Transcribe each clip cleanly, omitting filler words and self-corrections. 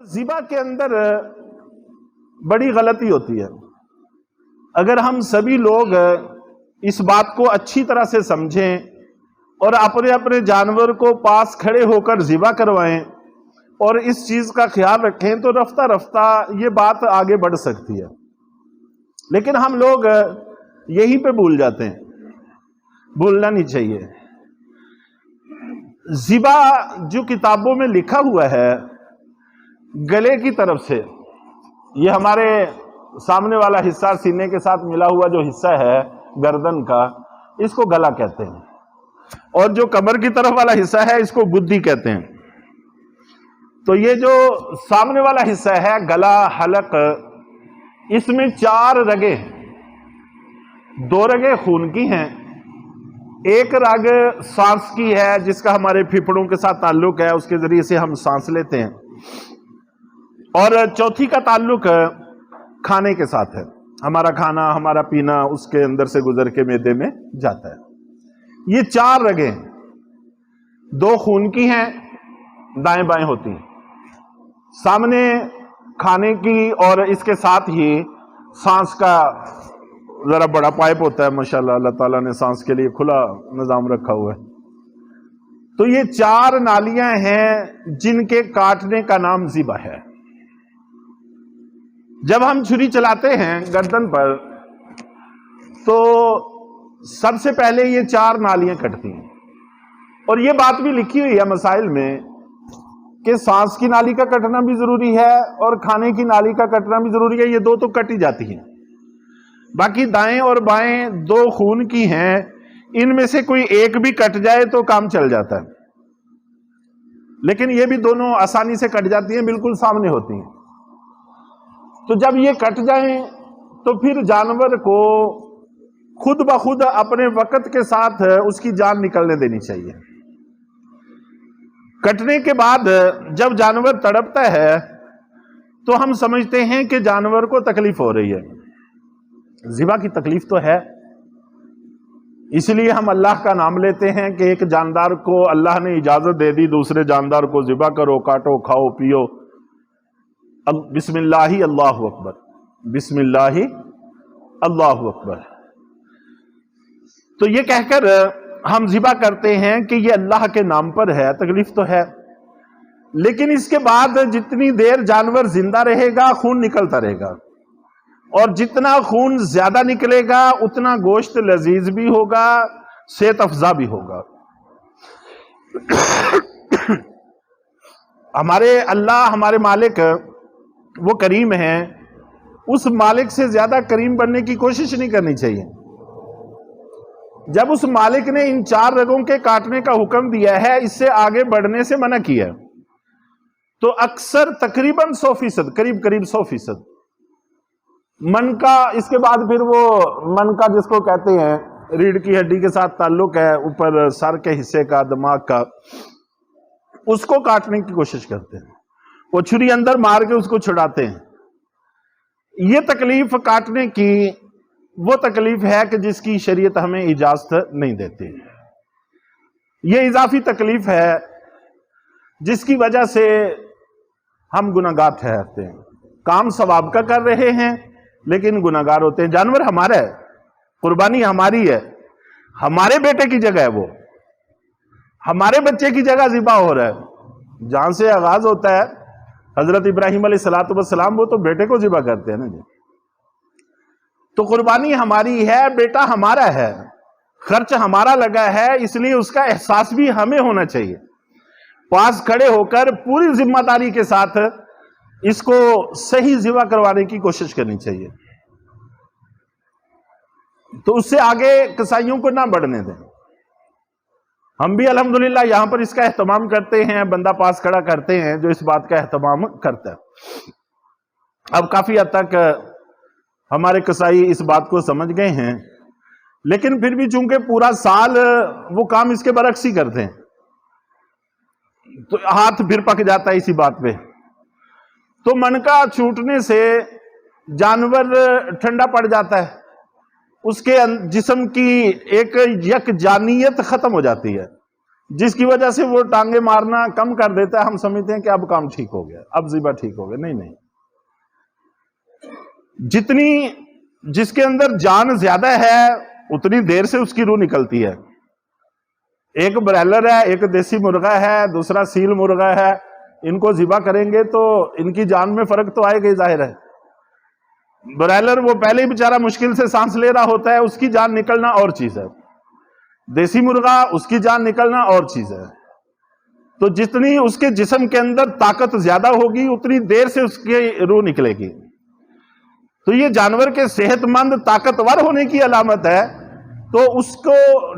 ذبح کے اندر بڑی غلطی ہوتی ہے۔ اگر ہم سبھی لوگ اس بات کو اچھی طرح سے سمجھیں اور اپنے اپنے جانور کو پاس کھڑے ہو کر ذبح کروائیں اور اس چیز کا خیال رکھیں تو رفتہ رفتہ یہ بات آگے بڑھ سکتی ہے، لیکن ہم لوگ یہیں پہ بھول جاتے ہیں۔ بھولنا نہیں چاہیے۔ ذبح جو کتابوں میں لکھا ہوا ہے گلے کی طرف سے، یہ ہمارے سامنے والا حصہ سینے کے ساتھ ملا ہوا جو حصہ ہے گردن کا، اس کو گلا کہتے ہیں، اور جو کمر کی طرف والا حصہ ہے اس کو گدی کہتے ہیں۔ تو یہ جو سامنے والا حصہ ہے گلا، حلق، اس میں 4 رگیں، 2 رگیں خون کی ہیں، ایک رگ سانس کی ہے جس کا ہمارے پھیپھڑوں کے ساتھ تعلق ہے، اس کے ذریعے سے ہم سانس لیتے ہیں، اور چوتھی کا تعلق کھانے کے ساتھ ہے، ہمارا کھانا، ہمارا پینا اس کے اندر سے گزر کے معدے میں جاتا ہے۔ یہ 4 رگیں 2 خون کی ہیں، دائیں بائیں ہوتی ہیں، سامنے کھانے کی، اور اس کے ساتھ ہی سانس کا ذرا بڑا پائپ ہوتا ہے، ماشاءاللہ اللہ تعالیٰ نے سانس کے لیے کھلا نظام رکھا ہوا ہے۔ تو یہ 4 نالیاں ہیں جن کے کاٹنے کا نام ذبح ہے۔ جب ہم چھری چلاتے ہیں گردن پر تو سب سے پہلے یہ 4 نالیاں کٹتی ہیں، اور یہ بات بھی لکھی ہوئی ہے مسائل میں کہ سانس کی نالی کا کٹنا بھی ضروری ہے اور کھانے کی نالی کا کٹنا بھی ضروری ہے، یہ 2 تو کٹ ہی جاتی ہیں، باقی دائیں اور بائیں 2 خون کی ہیں، ان میں سے کوئی ایک بھی کٹ جائے تو کام چل جاتا ہے، لیکن یہ بھی دونوں آسانی سے کٹ جاتی ہیں، بالکل سامنے ہوتی ہیں۔ تو جب یہ کٹ جائیں تو پھر جانور کو خود بخود اپنے وقت کے ساتھ اس کی جان نکلنے دینی چاہیے۔ کٹنے کے بعد جب جانور تڑپتا ہے تو ہم سمجھتے ہیں کہ جانور کو تکلیف ہو رہی ہے۔ ذبح کی تکلیف تو ہے، اس لیے ہم اللہ کا نام لیتے ہیں کہ ایک جاندار کو اللہ نے اجازت دے دی، دوسرے جاندار کو ذبح کرو، کاٹو، کھاؤ، پیو، بسم اللہ اللہ اکبر، بسم اللہ اللہ اکبر، تو یہ کہہ کر ہم ذبح کرتے ہیں کہ یہ اللہ کے نام پر ہے۔ تکلیف تو ہے، لیکن اس کے بعد جتنی دیر جانور زندہ رہے گا خون نکلتا رہے گا، اور جتنا خون زیادہ نکلے گا اتنا گوشت لذیذ بھی ہوگا، صحت افزا بھی ہوگا۔ ہمارے اللہ، ہمارے مالک وہ کریم ہیں، اس مالک سے زیادہ کریم بننے کی کوشش نہیں کرنی چاہیے۔ جب اس مالک نے ان 4 رگوں کے کاٹنے کا حکم دیا ہے، اس سے آگے بڑھنے سے منع کیا ہے، تو اکثر تقریباً 100%، قریب 100% من کا، اس کے بعد پھر وہ من کا جس کو کہتے ہیں ریڑھ کی ہڈی کے ساتھ تعلق ہے، اوپر سر کے حصے کا، دماغ کا، اس کو کاٹنے کی کوشش کرتے ہیں، وہ چھری اندر مار کے اس کو چھڑاتے ہیں۔ یہ تکلیف کاٹنے کی وہ تکلیف ہے کہ جس کی شریعت ہمیں اجازت نہیں دیتی۔ یہ اضافی تکلیف ہے جس کی وجہ سے ہم گناہگار ٹھہرتے ہیں، کام ثواب کا کر رہے ہیں لیکن گناہگار ہوتے ہیں۔ جانور ہمارا ہے، قربانی ہماری ہے، ہمارے بیٹے کی جگہ ہے، وہ ہمارے بچے کی جگہ ذبح ہو رہا ہے، جہاں سے آغاز ہوتا ہے حضرت ابراہیم علیہ السلام، وہ تو بیٹے کو ذبح کرتے ہیں نا جی۔ تو قربانی ہماری ہے، بیٹا ہمارا ہے، خرچ ہمارا لگا ہے، اس لیے اس کا احساس بھی ہمیں ہونا چاہیے۔ پاس کھڑے ہو کر پوری ذمہ داری کے ساتھ اس کو صحیح ذبح کروانے کی کوشش کرنی چاہیے، تو اس سے آگے کسائیوں کو نہ بڑھنے دیں۔ ہم بھی الحمدللہ یہاں پر اس کا اہتمام کرتے ہیں، بندہ پاس کھڑا کرتے ہیں جو اس بات کا اہتمام کرتا ہے۔ اب کافی حد تک ہمارے کسائی اس بات کو سمجھ گئے ہیں، لیکن پھر بھی چونکہ پورا سال وہ کام اس کے برعکس ہی کرتے ہیں تو ہاتھ پھر پک جاتا ہے اسی بات پہ۔ تو من کا چھوٹنے سے جانور ٹھنڈا پڑ جاتا ہے، اس کے جسم کی ایک یک جانیت ختم ہو جاتی ہے، جس کی وجہ سے وہ ٹانگیں مارنا کم کر دیتا ہے. ہم سمجھتے ہیں کہ اب کام ٹھیک ہو گیا, اب ذبح ٹھیک ہو گیا. نہیں, جس کے اندر جان زیادہ ہے اتنی دیر سے اس کی روح نکلتی ہے. ایک برائلر ہے, ایک دیسی مرغا ہے, دوسرا سیل مرغا ہے. ان کو ذبح کریں گے تو ان کی جان میں فرق تو آئے گا, ظاہر ہے. برائلر وہ پہلے ہی بیچارہ مشکل سے سانس لے رہا ہوتا ہے, اس کی جان نکلنا اور چیز ہے. دیسی مرغا, اس کی جان نکلنا اور چیز ہے. تو جتنی اس کے جسم کے اندر طاقت زیادہ ہوگی اتنی دیر سے اس کی روح نکلے گی. تو یہ جانور کے صحت مند طاقتور ہونے کی علامت ہے, تو اس کو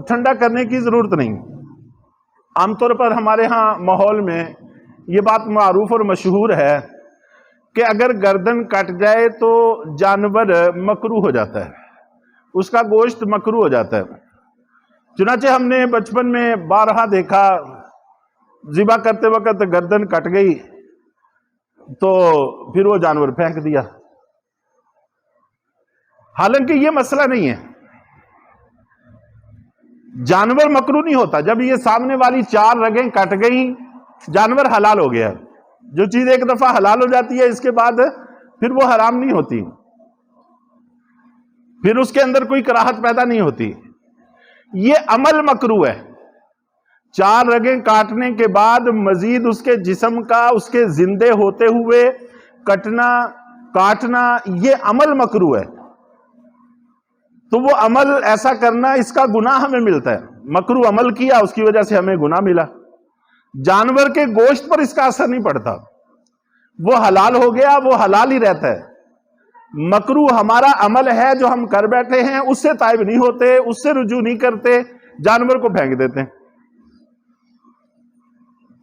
ٹھنڈا کرنے کی ضرورت نہیں. عام طور پر ہمارے ہاں ماحول میں یہ بات معروف اور مشہور ہے کہ اگر گردن کٹ جائے تو جانور مکروہ ہو جاتا ہے, اس کا گوشت مکروہ ہو جاتا ہے. چنانچہ ہم نے بچپن میں بارہا دیکھا, ذبح کرتے وقت گردن کٹ گئی تو پھر وہ جانور پھینک دیا. حالانکہ یہ مسئلہ نہیں ہے, جانور مکروہ نہیں ہوتا. جب یہ سامنے والی 4 رگیں کٹ گئیں جانور حلال ہو گیا. جو چیز ایک دفعہ حلال ہو جاتی ہے اس کے بعد پھر وہ حرام نہیں ہوتی, پھر اس کے اندر کوئی کراہت پیدا نہیں ہوتی. یہ عمل مکروہ ہے. 4 رگیں کاٹنے کے بعد مزید اس کے جسم کا اس کے زندے ہوتے ہوئے کٹنا کاٹنا یہ عمل مکروہ ہے. تو وہ عمل ایسا کرنا, اس کا گناہ ہمیں ملتا ہے. مکروہ عمل کیا, اس کی وجہ سے ہمیں گناہ ملا. جانور کے گوشت پر اس کا اثر نہیں پڑتا, وہ حلال ہو گیا, وہ حلال ہی رہتا ہے. مکروہ ہمارا عمل ہے جو ہم کر بیٹھے ہیں, اس سے تائب نہیں ہوتے, اس سے رجوع نہیں کرتے, جانور کو پھینک دیتے ہیں.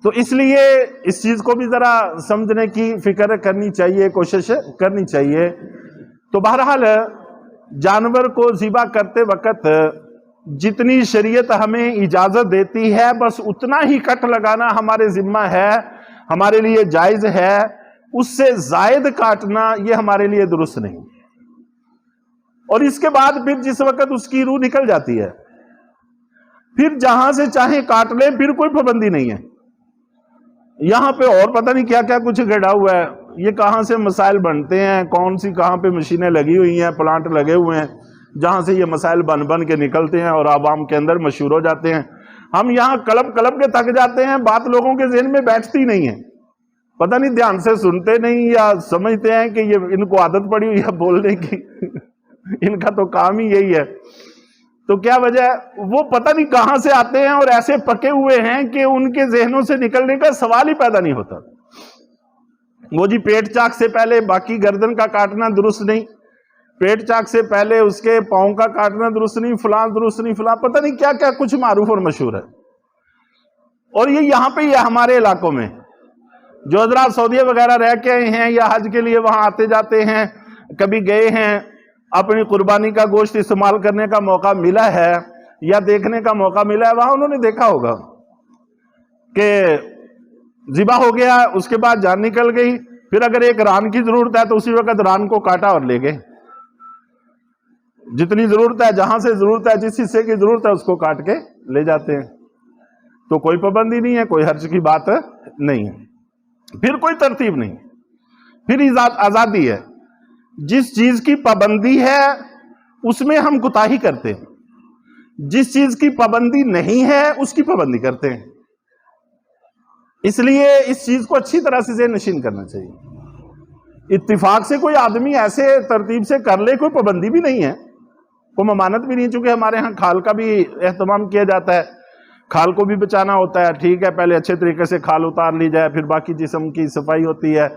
تو اس لیے اس چیز کو بھی ذرا سمجھنے کی فکر کرنی چاہیے, کوشش کرنی چاہیے. تو بہرحال جانور کو ذبح کرتے وقت جتنی شریعت ہمیں اجازت دیتی ہے بس اتنا ہی کٹ لگانا ہمارے ذمہ ہے, ہمارے لیے جائز ہے. اس سے زائد کاٹنا یہ ہمارے لیے درست نہیں. اور اس کے بعد پھر جس وقت اس کی روح نکل جاتی ہے پھر جہاں سے چاہیں کاٹ لیں, پھر کوئی پابندی نہیں ہے. یہاں پہ اور پتہ نہیں کیا کیا کچھ گڑا ہوا ہے. یہ کہاں سے مسائل بنتے ہیں, کون سی کہاں پہ مشینیں لگی ہوئی ہیں, پلانٹ لگے ہوئے ہیں, جہاں سے یہ مسائل بن کے نکلتے ہیں اور عوام کے اندر مشہور ہو جاتے ہیں. ہم یہاں کلب کے تھک جاتے ہیں, بات لوگوں کے ذہن میں بیٹھتی نہیں ہے. پتہ نہیں دھیان سے سنتے نہیں یا سمجھتے ہیں کہ یہ ان کو عادت پڑی ہوئی ہے بولنے کی ان کا تو کام ہی یہی ہے. تو کیا وجہ ہے, وہ پتہ نہیں کہاں سے آتے ہیں اور ایسے پکے ہوئے ہیں کہ ان کے ذہنوں سے نکلنے کا سوال ہی پیدا نہیں ہوتا. وہ جی پیٹ چاک سے پہلے باقی گردن کا کاٹنا درست نہیں, پیٹ چاک سے پہلے اس کے پاؤں کا کاٹنا درست نہیں, فلاں درست نہیں, فلاں پتہ نہیں کیا کیا کچھ معروف اور مشہور ہے. اور یہ یہاں پہ یہ ہمارے علاقوں میں جو حضرات سعودیہ وغیرہ رہ کے آئے ہیں یا حج کے لیے وہاں آتے جاتے ہیں, کبھی گئے ہیں, اپنی قربانی کا گوشت استعمال کرنے کا موقع ملا ہے یا دیکھنے کا موقع ملا ہے, وہاں انہوں نے دیکھا ہوگا کہ ذبح ہو گیا, اس کے بعد جان نکل گئی, پھر اگر ایک ران کی ضرورت ہے تو اسی وقت ران کو کاٹا اور لے گئے. جتنی ضرورت ہے, جہاں سے ضرورت ہے, جس حصے کی ضرورت ہے اس کو کاٹ کے لے جاتے ہیں. تو کوئی پابندی نہیں ہے, کوئی حرج کی بات نہیں ہے, پھر کوئی ترتیب نہیں, پھر آزادی ہے. جس چیز کی پابندی ہے اس میں ہم کوتاہی کرتے ہیں, جس چیز کی پابندی نہیں ہے اس کی پابندی کرتے ہیں. اس لیے اس چیز کو اچھی طرح سے ذہن نشین کرنا چاہیے. اتفاق سے کوئی آدمی ایسے ترتیب سے کر لے, کوئی پابندی بھی نہیں ہے, کوئی ممانت بھی نہیں, چونکہ ہمارے ہاں کھال کا بھی اہتمام کیا جاتا ہے, کھال کو بھی بچانا ہوتا ہے. ٹھیک ہے, پہلے اچھے طریقے سے کھال اتار لی جائے, پھر باقی جسم کی صفائی ہوتی ہے,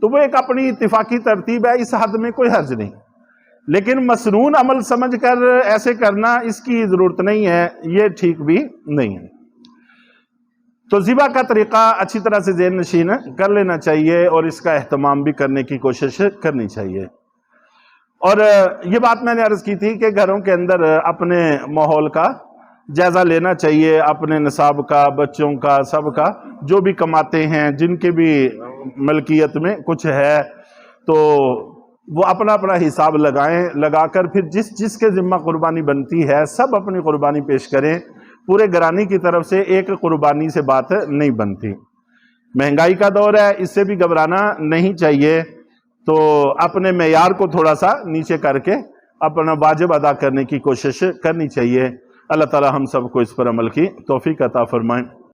تو وہ ایک اپنی اتفاقی ترتیب ہے, اس حد میں کوئی حرج نہیں. لیکن مسنون عمل سمجھ کر ایسے کرنا, اس کی ضرورت نہیں ہے, یہ ٹھیک بھی نہیں ہے. تو ذبح کا طریقہ اچھی طرح سے ذہن نشین کر لینا چاہیے اور اس کا اہتمام بھی کرنے کی کوشش کرنی چاہیے. اور یہ بات میں نے عرض کی تھی کہ گھروں کے اندر اپنے ماحول کا جائزہ لینا چاہیے, اپنے نصاب کا, بچوں کا, سب کا, جو بھی کماتے ہیں, جن کے بھی ملکیت میں کچھ ہے, تو وہ اپنا اپنا حساب لگائیں, لگا کر پھر جس کے ذمہ قربانی بنتی ہے سب اپنی قربانی پیش کریں. پورے گھرانے کی طرف سے ایک قربانی سے بات نہیں بنتی۔ مہنگائی کا دور ہے، اس سے بھی گھبرانا نہیں چاہیے، تو اپنے معیار کو تھوڑا سا نیچے کر کے اپنا واجب ادا کرنے کی کوشش کرنی چاہیے۔ اللہ تعالی ہم سب کو اس پر عمل کی توفیق عطا فرمائیں۔